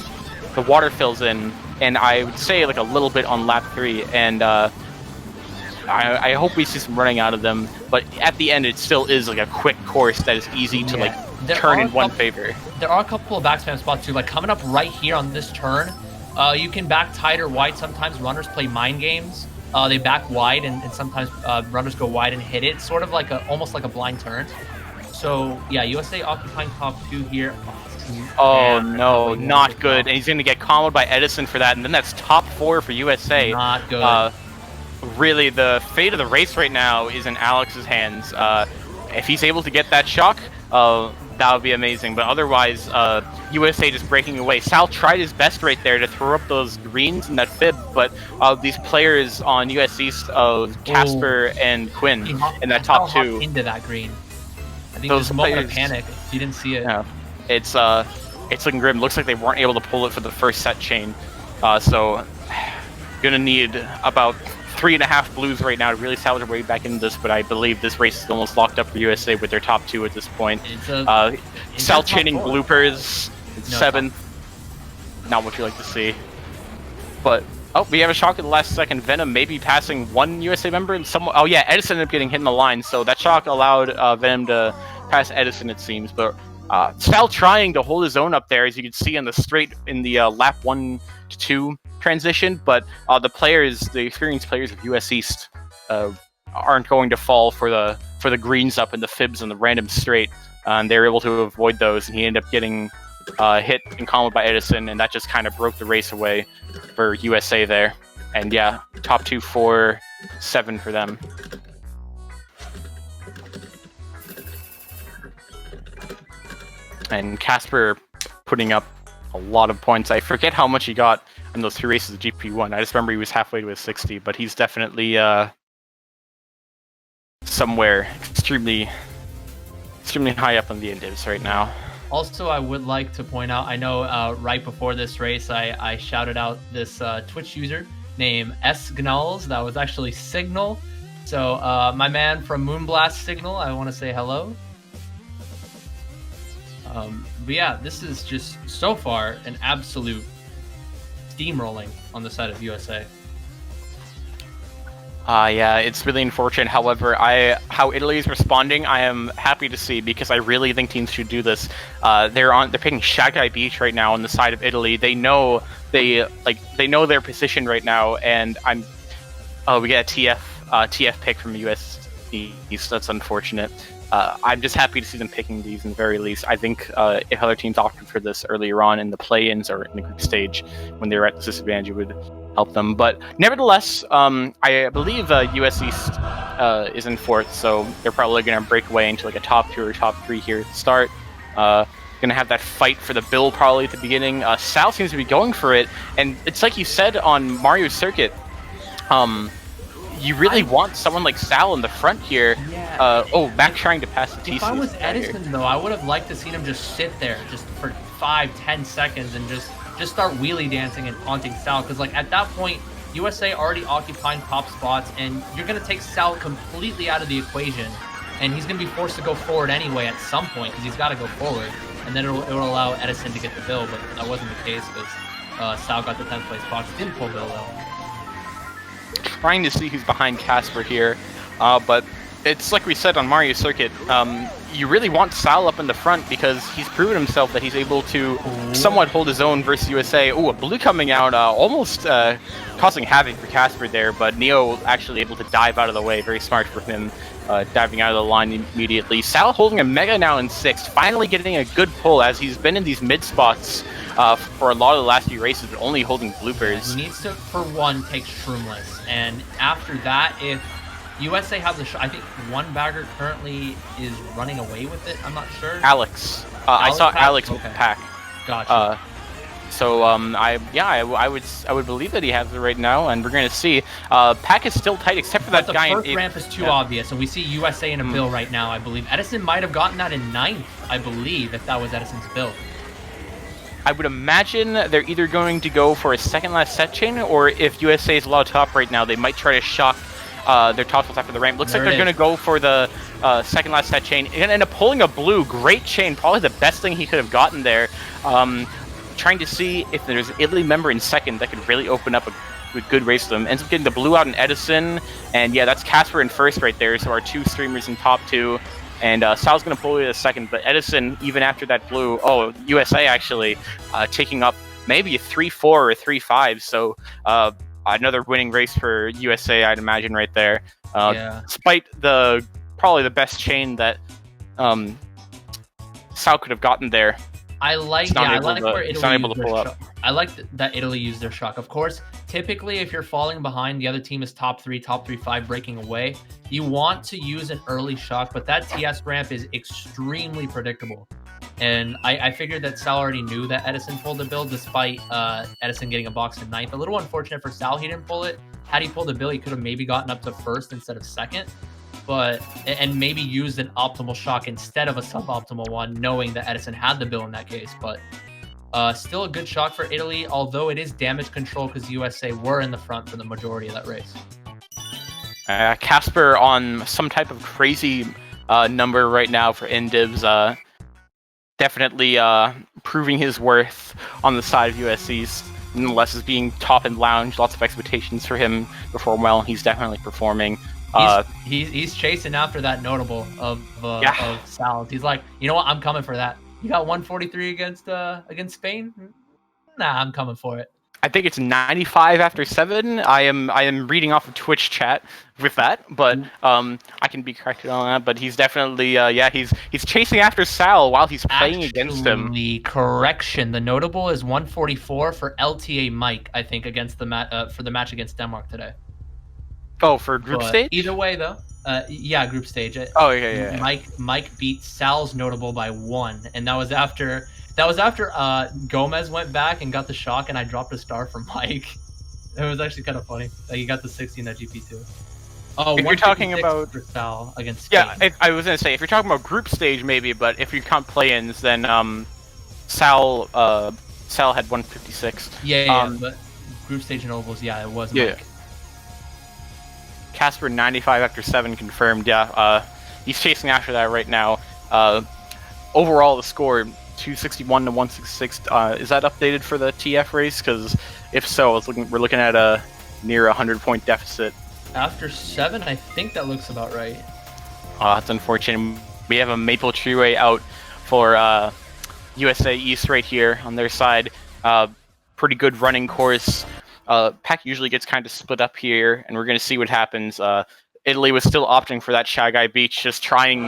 water fills in, and I would say like a little bit on lap 3, and I hope we see some running out of them, but at the end it still is like a quick course that is easy to like turn in one favor. There are a couple of backspam spots too, like coming up right here on this turn. You can back tight or wide. Sometimes runners play mind games. They back wide, and sometimes runners go wide and hit it, sort of like almost like a blind turn. So yeah, USA occupying top 2 here. Oh no, not good. And he's going to get comboed by Edison for that, and then that's top 4 for USA. Not good. Really, the fate of the race right now is in Alex's hands. If he's able to get that shock, that would be amazing. But otherwise, USA just breaking away. Sal tried his best right there to throw up those greens in that fib, but these players on USC of Kasper and Quinn in that top 2 into that green. I think there's a moment of panic. You didn't see it. Yeah, it's looking grim. Looks like they weren't able to pull it for the first set chain. So gonna need about 3.5 blues right now to really salvage our way back into this, but I believe this race is almost locked up for USA with their top 2 at this point. Sal chaining bloopers, 7th. Not what you like to see. But, oh, we have a shock at the last second. Venom maybe passing one USA member, and oh yeah, Edison ended up getting hit in the line, so that shock allowed Venom to pass Edison, it seems. But Sal trying to hold his own up there, as you can see on the straight in the lap 1 to 2 transition, but the experienced players of US East aren't going to fall for the for the greens up and the fibs and the random straight. And they were able to avoid those, and he ended up getting hit and comboed by Edison, and that just kind of broke the race away for USA there. And yeah, top 2, 4, 7 for them. And Kasper putting up a lot of points. I forget how much he got in those 3 races of GP1. I just remember he was halfway to his 60, but he's definitely somewhere extremely high up on the indivs right now. Also, I would like to point out, I know right before this race, I shouted out this Twitch user named sgnulls. That was actually Signal. So my man from Moonblast Signal, I want to say hello. But yeah, this is just so far an absolute steamrolling on the side of USA. Yeah, it's really unfortunate. However, how Italy is responding, I am happy to see, because I really think teams should do this. They're picking Shagai Beach right now on the side of Italy. They know know their position right now, and we get a TF pick from US East. That's unfortunate. I'm just happy to see them picking these in the very least. I think if other teams opted for this earlier on in the play-ins or in the group stage when they were at this disadvantage, it would help them. But nevertheless, I believe US East is in 4th, so they're probably going to break away into like a top 2 or top 3 here at the start. Going to have that fight for the bill probably at the beginning. Sal seems to be going for it, and it's like you said on Mario Circuit, you really want someone like Sal in the front here. Yeah. Back trying to pass the TC. If I was Edison, though, I would have liked to see him just sit there just for 5-10 seconds and just start wheelie dancing and taunting Sal, because like at that point, USA already occupying top spots, and you're going to take Sal completely out of the equation, and he's going to be forced to go forward anyway at some point, because he's got to go forward, and then it will allow Edison to get the bill, but that wasn't the case, because Sal got the 10th place box. Didn't pull bill, though. Trying to see who's behind Kasper here, but it's like we said on Mario Circuit, you really want Sal up in the front, because he's proven himself that he's able to somewhat hold his own versus USA. Ooh, a blue coming out, almost causing havoc for Kasper there, but Neo actually able to dive out of the way. Very smart for him, diving out of the line immediately. Sal holding a Mega now in 6th, finally getting a good pull, as he's been in these mid spots for a lot of the last few races, but only holding bloopers. He needs to, for one, take Shroomless, and after that, if USA has a shot, I think one bagger currently is running away with it. I'm not sure. Alex. I saw Alex with the pack. Gotcha. I would believe that he has it right now, and we're going to see. Pack is still tight, except for that guy in 8th. The first ramp is too obvious, and we see USA in a bill right now, I believe. Edison might have gotten that in 9th, I believe, if that was Edison's bill. I would imagine they're either going to go for a second last set chain, or if USA is low top right now, they might try to shock their top spots after the ramp. Looks like they're going to go for the second last set chain and end up pulling a blue. Great chain, probably the best thing he could have gotten there. Trying to see if there's an Italy member in 2nd that could really open up a good race for them. Ends up getting the blue out in Edison, and yeah, that's Kasper in 1st right there. So our 2 streamers in top 2. And Sal's going to pull away the 2nd, but Edison, even after that blue, USA actually taking up maybe a 3-4 or a 3-5. So another winning race for USA, I'd imagine, right there. Despite probably the best chain that Sal could have gotten there. I like where Italy used their shock. I like that Italy used their shock. Of course, typically if you're falling behind, the other team is top 3, 5 breaking away. You want to use an early shock, but that TS ramp is extremely predictable. And I figured that Sal already knew that Edison pulled the bill, despite Edison getting a box in 9th. A little unfortunate for Sal, he didn't pull it. Had he pulled the bill, he could have maybe gotten up to 1st instead of 2nd. And maybe used an optimal shock instead of a suboptimal one, knowing that Edison had the bill in that case. But still a good shock for Italy, although it is damage control because USA were in the front for the majority of that race. Kasper on some type of crazy number right now for EndDivs. Definitely proving his worth on the side of USC's. Nonetheless, as being top in lounge, lots of expectations for him to perform well. He's definitely performing. He's chasing after that notable of Sal's. He's like, you know what? I'm coming for that. You got 143 against Spain? Nah, I'm coming for it. I think it's 95 after 7. I am reading off of Twitch chat with that, but I can be corrected on that. But he's definitely yeah, he's chasing after Sal while he's playing against him. Correction. The notable is 144 for LTA Mike, I think, against the for the match against Denmark today. Oh, for group stage? Either way, though. Yeah, group stage. Oh, yeah. Mike beat Sal's notable by 1, and that was after Gomez went back and got the shock, and I dropped a star for Mike. It was actually kind of funny. Like, he got the 60 in that GP2. Oh, if you're talking about for Sal against Spain. Yeah, I was gonna say if you're talking about group stage maybe, but if you count play-ins, then Sal had 156. Yeah, but group stage notables, yeah, it was Mike. Yeah. Kasper 95 after 7 confirmed. Yeah, he's chasing after that right now. Overall, the score 261 to 166. Is that updated for the TF race? Because if so, we're looking at a near 100-point deficit. After 7, I think that looks about right. That's unfortunate. We have a maple treeway out for USA East right here on their side. Pretty good running course. Pack usually gets kind of split up here, and we're going to see what happens. Italy was still opting for that Shy Guy Beach, just trying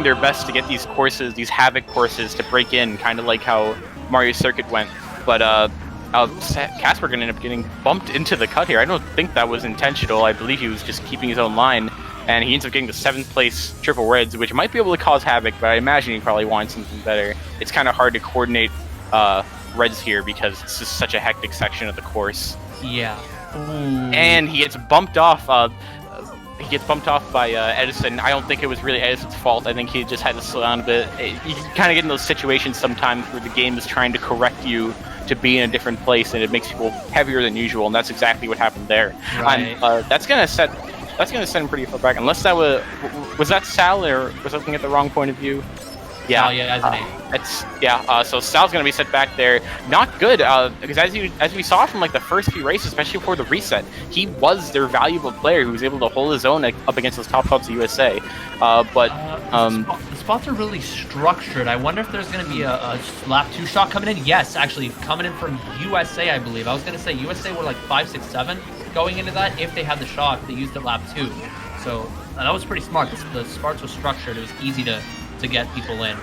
their best to get these courses, these Havoc courses, to break in, kind of like how Mario Circuit went. But Kasper going to end up getting bumped into the cut here. I don't think that was intentional. I believe he was just keeping his own line, and he ends up getting the 7th place triple reds, which might be able to cause havoc, but I imagine he probably wants something better. It's kind of hard to coordinate reds here because it's just such a hectic section of the course. Yeah. Ooh. And he gets bumped off. He gets bumped off by Edison. I don't think it was really Edison's fault. I think he just had to slow down a bit. You can kind of get in those situations sometimes where the game is trying to correct you to be in a different place, and it makes people heavier than usual, and that's exactly what happened there. Right. That's gonna set him pretty far back. Unless that was that Sal, or was I looking at the wrong point of view? Yeah, as an 8. So Sal's gonna be set back there. Not good, because as we saw from like the first few races, especially before the reset, he was their valuable player who was able to hold his own up against those top spots of USA. The spots are really structured. I wonder if there's gonna be a lap 2 shot coming in. Yes, actually coming in from USA, I believe. I was gonna say USA were like 5, 6, 7 going into that. If they had the shock, they used it lap 2. So that was pretty smart. The spots were structured. It was easy to get people in.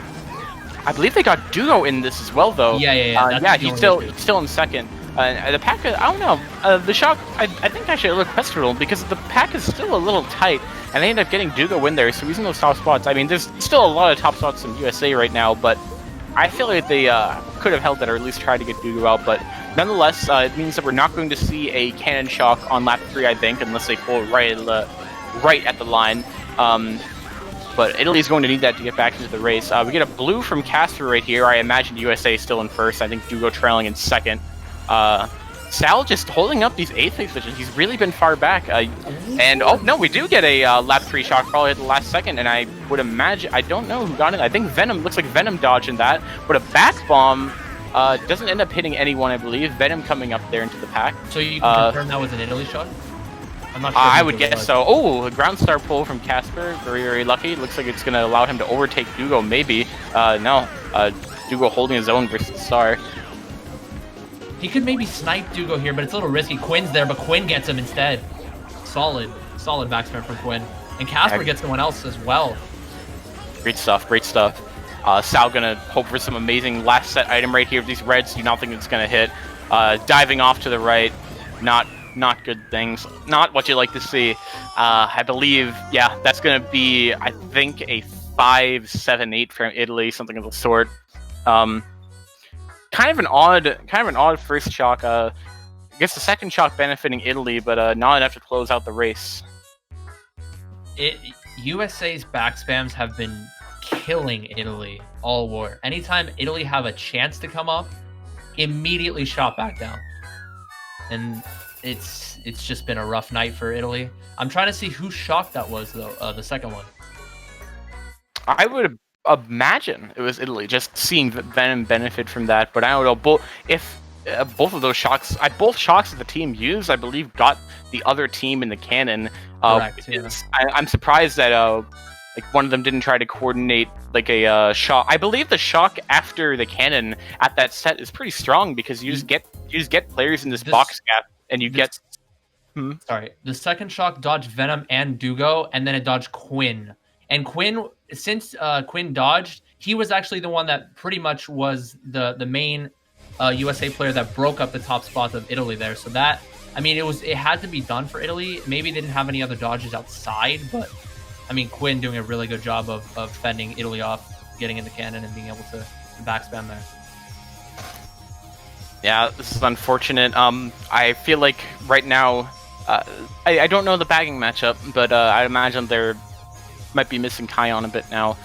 I believe they got Dugo in this as well, though. Yeah. He's still in 2nd. The pack, I don't know. The shock, I think actually a little questionable because the pack is still a little tight, and they end up getting Dugo in there, so he's in those top spots. I mean, there's still a lot of top spots in USA right now, but I feel like they could have held that or at least tried to get Dugo out. But nonetheless, it means that we're not going to see a cannon shock on lap 3, I think, unless they pull it right at the line. But Italy's going to need that to get back into the race. We get a blue from Kasper right here. I imagine USA is still in 1st. I think Dugo trailing in 2nd. Sal just holding up these 8th place positions. He's really been far back. And oh no, we do get a lap 3 shock probably at the last second. And I would imagine, I don't know who got it. I think Venom, looks like Venom dodging that. But a back bomb doesn't end up hitting anyone, I believe. Venom coming up there into the pack. So you can confirm that was an Italy shot? I'm not sure I would guess so. Oh, a ground star pull from Kasper. Very, very lucky. Looks like it's going to allow him to overtake Dugo, maybe. No. Dugo holding his own versus Star. He could maybe snipe Dugo here, but it's a little risky. Quinn's there, but Quinn gets him instead. Solid backspin from Quinn. And Kasper gets someone else as well. Great stuff. Sal going to hope for some amazing last set item right here with these reds. You don't think it's going to hit. Diving off to the right. Not good things. Not what you like to see. I believe, yeah, that's going to be, I think, a 5, 7, 8 from Italy, something of the sort. Kind of an odd first shock. I guess the second shock benefiting Italy, but not enough to close out the race. USA's back spams have been killing Italy all war. Anytime Italy have a chance to come up, immediately shot back down. And it's just been a rough night for Italy. I'm trying to see whose shock that was, though, the second one. I would imagine it was Italy, just seeing Venom benefit from that, but I don't know. Both of those shocks, both shocks that the team used, I believe, got the other team in the cannon. Correct, yeah. I'm surprised that like one of them didn't try to coordinate like a shock. I believe the shock after the cannon at that set is pretty strong because you just get players in this box gap and you get. Sorry, the second shock dodged Venom and Dugo, and then it dodged Quinn. And Quinn, since Quinn dodged, he was actually the one that pretty much was the main USA player that broke up the top spots of Italy there. So that, I mean, it had to be done for Italy. Maybe they didn't have any other dodges outside, but I mean, Quinn doing a really good job of fending Italy off, getting in the cannon and being able to backspam there. Yeah, this is unfortunate. I feel like right now, I don't know the bagging matchup, but I imagine they're might be missing Kion a bit now.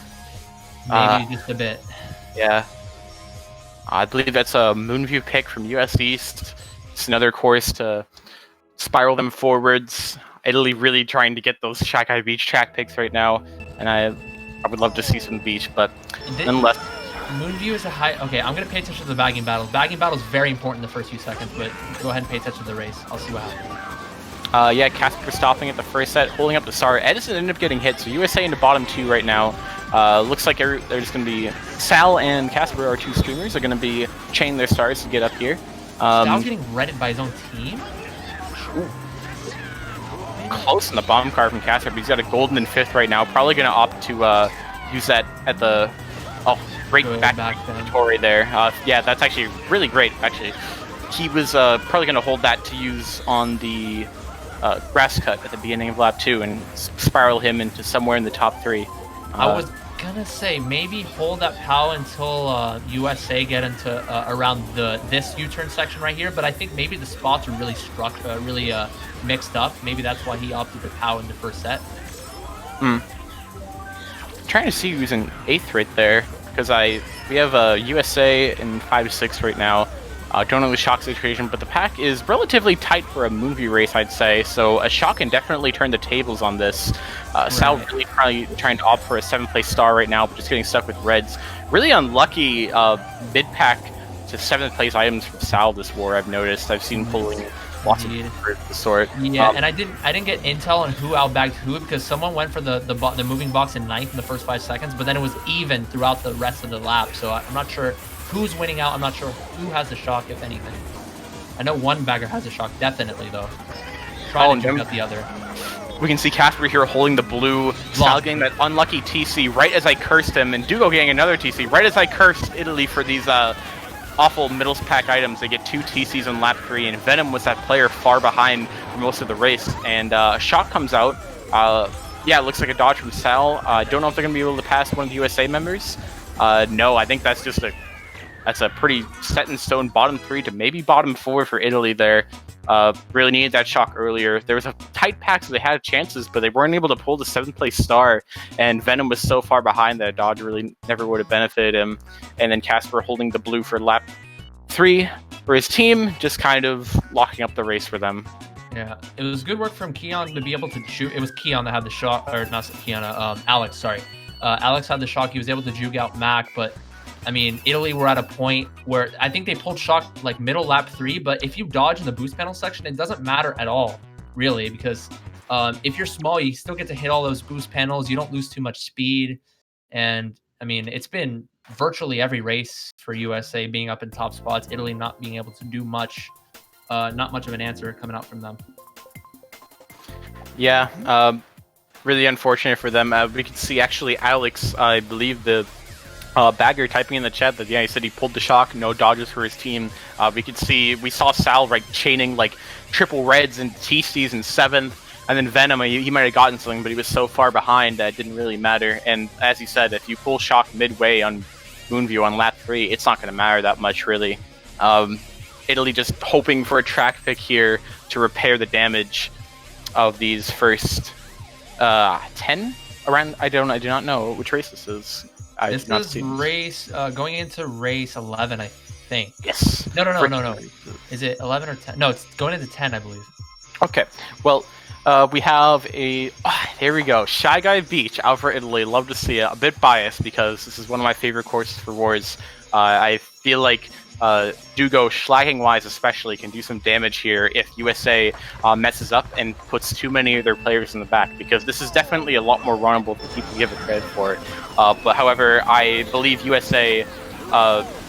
Maybe just a bit. Yeah. I believe that's a Moonview pick from US East. It's another course to spiral them forwards. Italy really trying to get those Shakai Beach track picks right now, and I would love to see some beach, but nonetheless. Moonview is a high... Okay, I'm going to pay attention to the bagging battles. Bagging battle is very important in the first few seconds, but go ahead and pay attention to the race. I'll see what happens. Yeah, Kasper stopping at the first set, holding up the star. Edison ended up getting hit, so USA into bottom 2 right now. Looks like there's going to be... Sal and Kasper, our 2 streamers, are going to be chaining their stars to get up here. Sal getting redded by his own team? Ooh. Close in the bomb car from Kasper, but he's got a golden in 5th right now. Probably going to opt to use that at the... Oh, great back Trattore there. Yeah, that's actually really great, actually. He was probably going to hold that to use on the grass cut at the beginning of lap 2 and spiral him into somewhere in the top 3. I was going to say, maybe hold that POW until USA get into around this U-turn section right here, but I think maybe the spots are really mixed up. Maybe that's why he opted to POW in the first set. Trying to see who's in 8th right there, because we have USA in 5-6 right now. Don't know the shock situation, but the pack is relatively tight for a movie race, I'd say, so a shock can definitely turn the tables on this. Sal really probably trying to opt for a 7th place star right now, but just getting stuck with reds. Really unlucky mid-pack to 7th place items from Sal this war, I've noticed. I've seen pulling lots of the sort. Yeah, and I didn't get intel on who outbagged who, because someone went for the moving box in 9th in the first 5 seconds, but then it was even throughout the rest of the lap, so I'm not sure who's winning out. I'm not sure who has the shock, if anything. I know one bagger has a shock, definitely, though. Trying to out the other. We can see Kasper here holding the blue, Sal getting that unlucky TC right as I cursed him, and Dugo getting another TC right as I cursed Italy for these awful middle pack items. They get 2 TCs in lap 3, and Venom was that player far behind for most of the race. And shock comes out. Yeah, it looks like a dodge from Sal. Don't know if they're going to be able to pass one of the USA members. No, I think that's just a pretty set in stone bottom 3 to maybe bottom 4 for Italy there. Really needed that shock earlier. There was a tight pack, so they had chances, but they weren't able to pull the 7th place star, and Venom was so far behind that a dodge really never would have benefited him. And then Kasper holding the blue for lap 3 for his team, just kind of locking up the race for them. Yeah, it was good work from Keon to be able to shoot. It was Keon that had the shock, or not Keon, Alex, sorry. Alex had the shock. He was able to juke out Mac, but I mean, Italy were at a point where I think they pulled shock like middle lap 3, but if you dodge in the boost panel section, it doesn't matter at all, really, because if you're small, you still get to hit all those boost panels. You don't lose too much speed. And I mean, it's been virtually every race for USA being up in top spots, Italy not being able to do much, not much of an answer coming out from them. Yeah, really unfortunate for them. We can see actually Alex, I believe the Bagger typing in the chat that, yeah, he said he pulled the shock, no dodges for his team. We saw Sal chaining like triple reds and TCs in 7th, and then Venom, he might have gotten something, but he was so far behind that it didn't really matter. And as he said, if you pull shock midway on Moonview on lap 3, it's not going to matter that much, really. Italy just hoping for a track pick here to repair the damage of these first 10 around. I do not know which race this is. This is race going into race 11, I think. Yes. No. Is it 11 or 10? No, it's going into 10, I believe. Okay. Well, we have there we go. Shy Guy Beach out for Italy. Love to see it. A bit biased because this is one of my favorite courses for Wars. I feel like Dugo, schlagging-wise especially, can do some damage here if USA messes up and puts too many of their players in the back, because this is definitely a lot more runnable than people give it credit for. But however, I believe USA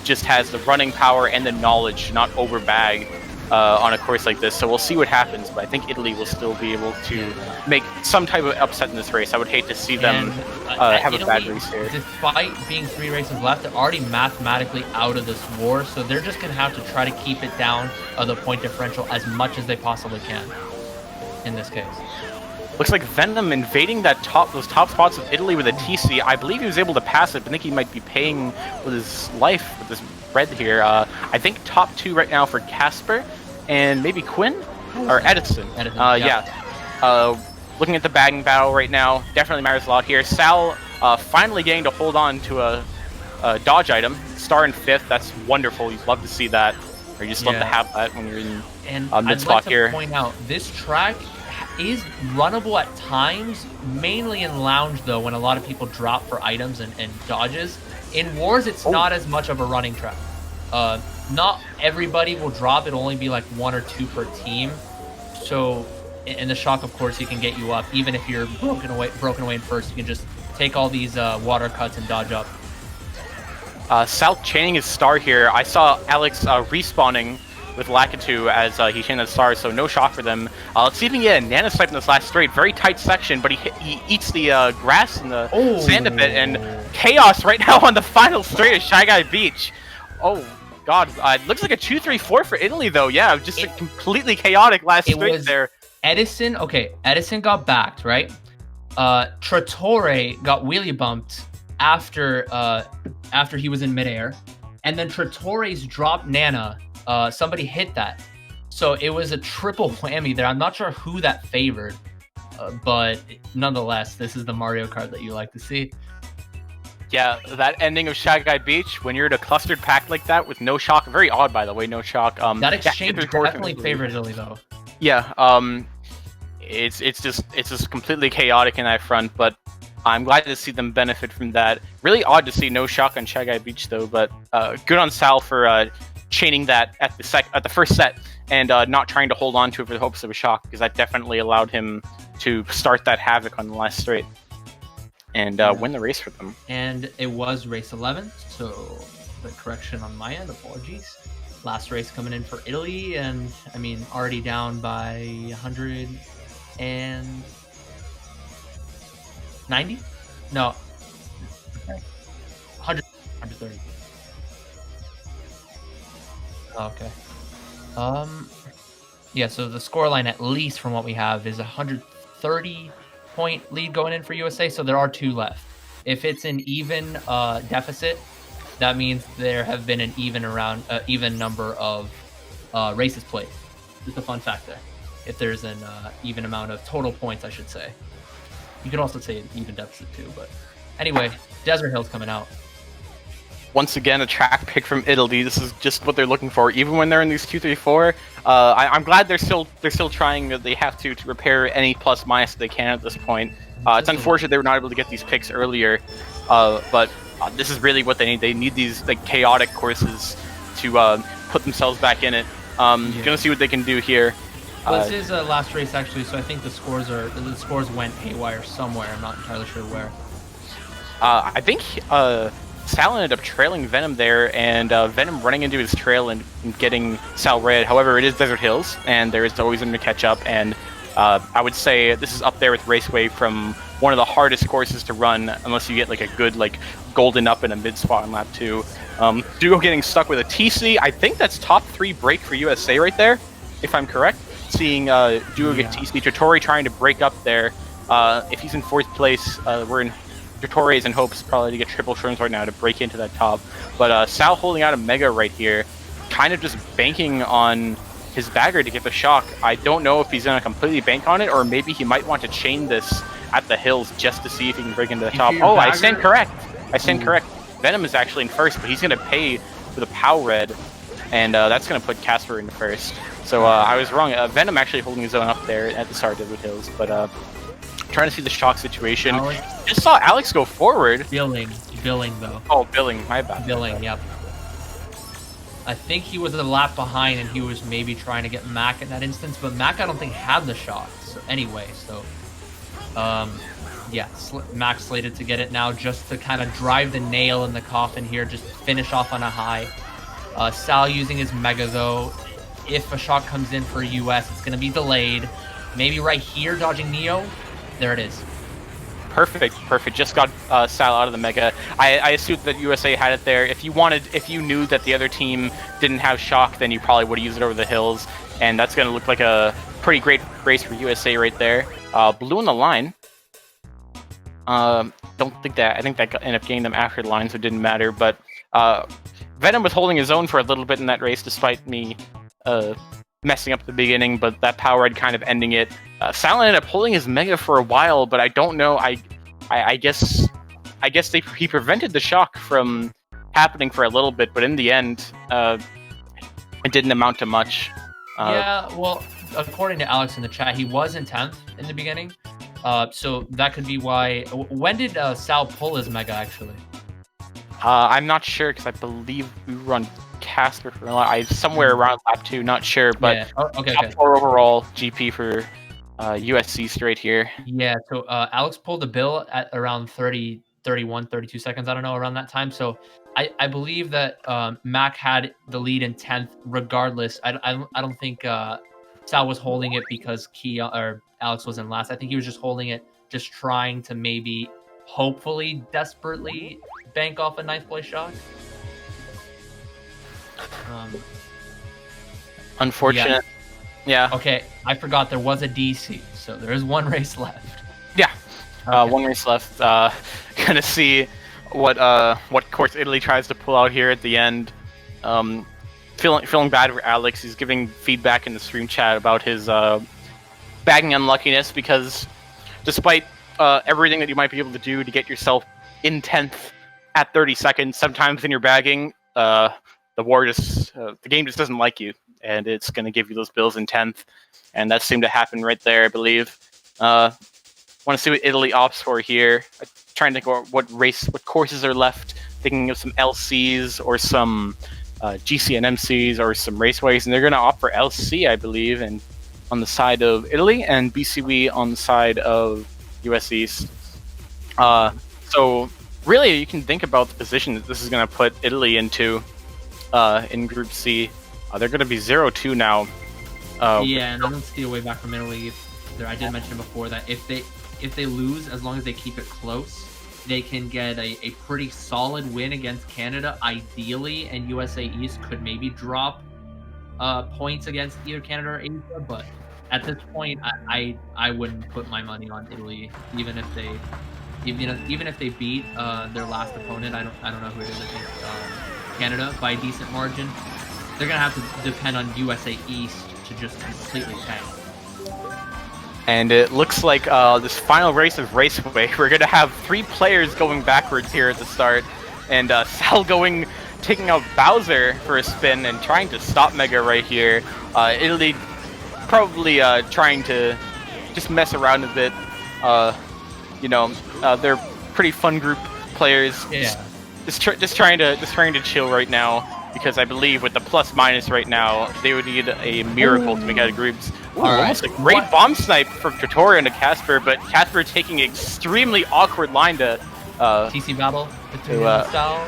just has the running power and the knowledge to not overbag on a course like this, so we'll see what happens, but I think Italy will still be able to make some type of upset in this race. I would hate to see them have Italy, a bad race here. Despite being 3 races left, they're already mathematically out of this war, so they're just going to have to try to keep it down the point differential as much as they possibly can in this case. Looks like Venom invading those top spots of Italy with a TC. I believe he was able to pass it, but I think he might be paying with his life with this red here. I think top 2 right now for Kasper and maybe Quinn or Edison. Yeah. Looking at the bagging battle right now, definitely matters a lot here. Sal finally getting to hold on to a dodge item. Star in 5th, that's wonderful. You'd love to see that, or you just love to have that when you're in mid spot here. I'd like to point out, this track is runnable at times, mainly in lounge though, when a lot of people drop for items and dodges. In wars, it's not as much of a running track. Not everybody will drop. It'll only be like 1 or 2 per team. So in the shock, of course, he can get you up. Even if you're broken away in first, you can just take all these water cuts and dodge up. South chaining his star here. I saw Alex respawning with Lakitu as he chained that star, so no shock for them. Let's see if he can get a nano snipe in this last straight. Very tight section, but he eats the grass and the sand a bit, and chaos right now on the final straight of Shy Guy Beach. Oh god, it looks like a 2-3-4 for Italy though. Yeah, just a completely chaotic last straight there. Edison, Edison got backed, right? Trattore got wheelie bumped after he was in midair, and then Trattore's drop Nana. Somebody hit that, so it was a triple whammy there. I'm not sure who that favored, but nonetheless, this is the Mario Kart that you like to see. Yeah, that ending of Shy Guy Beach when you're in a clustered pack like that with no shock. Very odd, by the way, no shock. That exchange definitely favored Italy though. Yeah, it's just completely chaotic in that front, but I'm glad to see them benefit from that. Really odd to see no shock on Shy Guy Beach though, but good on Sal for chaining that at the first set and not trying to hold on to it for the hopes of a shock, because that definitely allowed him to start that havoc on the last straight and win the race for them. And it was race 11, so the correction on my end, apologies. Last race coming in for Italy, and I mean already down by 190? No. 130. Okay. Yeah, so the scoreline, at least from what we have, is 130 point lead going in for USA, so there are 2 left. If it's an even deficit, that means there have been an even number of races played. Just a fun fact there. If there's an even amount of total points, I should say. You could also say an even deficit too, but anyway, Desert Hill's coming out. Once again, a track pick from Italy. This is just what they're looking for, even when they're in these 2-3-4. I'm glad they're still trying. They have to repair any plus minus they can at this point. It's unfortunate they were not able to get these picks earlier, but this is really what they need. They need these like chaotic courses to put themselves back in it. Gonna see what they can do here. Well, this is a last race actually, so I think the scores went haywire somewhere. I'm not entirely sure where. I think Sal ended up trailing Venom there, and Venom running into his trail and getting Sal red. However, it is Desert Hills, and there is always room to catch up, and I would say this is up there with Raceway from one of the hardest courses to run, unless you get like a good like golden up in a mid spot on lap 2. Dugo getting stuck with a TC. I think that's top 3 break for USA right there, if I'm correct. Seeing Dugo get TC. Trattore trying to break up there. If he's in 4th place, we're in Trattore is in hopes probably to get triple shrooms right now to break into that top. But Sal holding out a Mega right here, kind of just banking on his bagger to get the shock. I don't know if he's going to completely bank on it, or maybe he might want to chain this at the hills just to see if he can break into the top. Oh, I stand correct. Correct. Venom is actually in first, but he's going to pay for the POW red, and that's going to put Kasper in first. So I was wrong. Venom actually holding his own up there at the start of the hills, but trying to see the shock situation. Just saw Alex go forward. Billing though. Oh, Billing, my bad. Billing, yep. I think he was a lap behind, and he was maybe trying to get Mac in that instance, but Mac I don't think had the shot. So anyway, so yeah, Mac slated to get it now just to kind of drive the nail in the coffin here, just finish off on a high. Sal using his Mega though. If a shot comes in for US, it's going to be delayed. Maybe right here, dodging Neo. There it is. Perfect, perfect. Just got Sal out of the Mega. I assumed that USA had it there. If you knew that the other team didn't have shock, then you probably would have used it over the hills, and that's going to look like a pretty great race for USA right there. Blue on the line. I think that ended up getting them after the line, so it didn't matter. But Venom was holding his own for a little bit in that race, despite me messing up the beginning, but that Powerade kind of ending it. Sal ended up holding his Mega for a while, but I don't know. I guess he prevented the shock from happening for a little bit, but in the end, it didn't amount to much. Yeah, well, according to Alex in the chat, he was in 10th in the beginning, so that could be why. When did Sal pull his Mega actually? I'm not sure because I believe we run Kasper for a lot. Somewhere around lap 2, not sure, but yeah. Okay. top 4 overall GP for USC straight here. Yeah, so Alex pulled the bill at around 30, 31, 32 seconds. I don't know, around that time. So I believe that Mac had the lead in 10th regardless. I don't think Sal was holding it because Alex was in last. I think he was just holding it, just trying to maybe, hopefully, desperately bank off a 9th place shot. Unfortunate. Yeah. Okay, I forgot there was a DC, so there is one race left. Yeah. Okay. One race left. Gonna see what course Italy tries to pull out here at the end. Feeling bad for Alex. He's giving feedback in the stream chat about his bagging unluckiness because despite everything that you might be able to do to get yourself in 10th at 30 seconds, sometimes when you're bagging, the game just doesn't like you, and it's going to give you those bills in 10th, and that seemed to happen right there, I believe. Want to see what Italy opts for here. Trying to think about what courses are left, thinking of some LCs or some GC and MCs or some raceways, and they're going to opt for LC, I believe, and on the side of Italy, and BCW on the side of US East. So really, you can think about the position that this is going to put Italy into in Group C. They're going to be 0-2 now. Yeah, and I don't see a way back from Italy. I did mention before that if they lose, as long as they keep it close, they can get a pretty solid win against Canada, ideally, and USA East could maybe drop points against either Canada or Asia. But at this point, I wouldn't put my money on Italy, even if they beat their last opponent. I don't know who it is. I think Canada by a decent margin. They're gonna have to depend on USA East to just completely tank. And it looks like this final race of Raceway, we're gonna have 3 players going backwards here at the start, and Sal taking out Bowser for a spin and trying to stop Mega right here. Italy probably trying to just mess around a bit. They're pretty fun group players. Yeah. Just trying to chill right now, because I believe with the plus-minus right now, they would need a miracle to make out of groups. Ooh, almost a great bomb snipe from Trattore into Kasper, but Kasper taking an extremely awkward line to TC battle between Sal.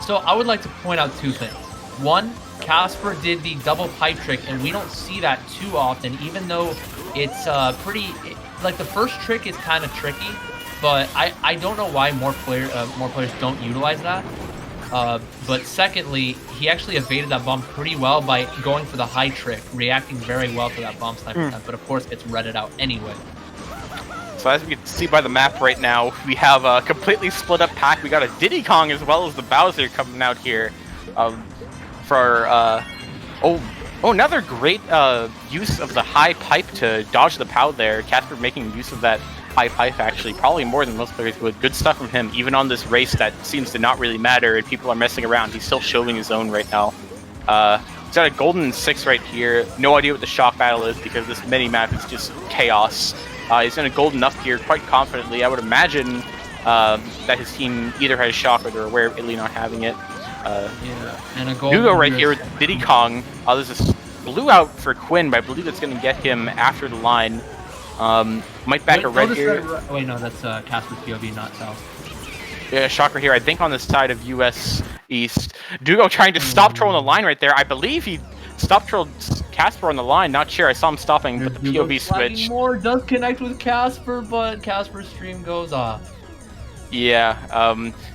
So I would like to point out 2 things. One, Kasper did the double pipe trick, and we don't see that too often, even though it's like the first trick is kind of tricky, but I don't know why more players don't utilize that. But secondly, he actually evaded that bomb pretty well by going for the high trick, reacting very well to that bomb sniper attempt, but of course it's redded out anyway. So as we can see by the map right now, we have a completely split up pack. We got a Diddy Kong as well as the Bowser coming out here for another great use of the high pipe to dodge the POW there. Kasper making use of that high pipe, actually, probably more than most players would. Good stuff from him, even on this race that seems to not really matter and people are messing around. He's still showing his own right now. He's got a golden 6 right here. No idea what the shock battle is because this mini-map is just chaos. He's in a golden up here quite confidently. I would imagine that his team either has shock or they're aware of Italy not having it. Yeah, and a golden Dugo right US here with Diddy Kong. There's this blue out for Quinn, but I believe it's going to get him after the line. Might back a red here. Oh, wait, no, that's Casper's POV, not South. Yeah, shocker here. I think on the side of US East. Dugo trying to stop troll on the line right there. I believe he stopped troll Kasper on the line. Not sure. I saw him stopping, but the POV switch. More does connect with Kasper, but Kasper's stream goes off. Yeah,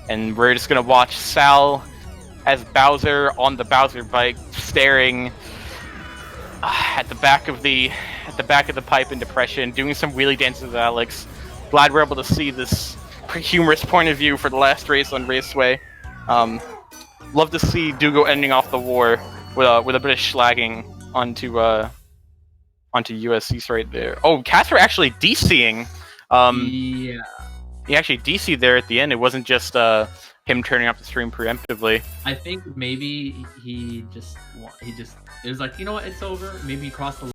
and we're just gonna watch Sal as Bowser on the Bowser bike, staring at the back of the pipe in depression, doing some wheelie dances with Alex. Glad we're able to see this humorous point of view for the last race on Raceway. Love to see Dugo ending off the war with a bit of schlagging onto US East right there. Oh, Kasper actually DCing. Yeah. He actually DC'd there at the end. It wasn't just him turning off the stream preemptively. I think maybe he just it was like, you know what, it's over. Maybe he crossed the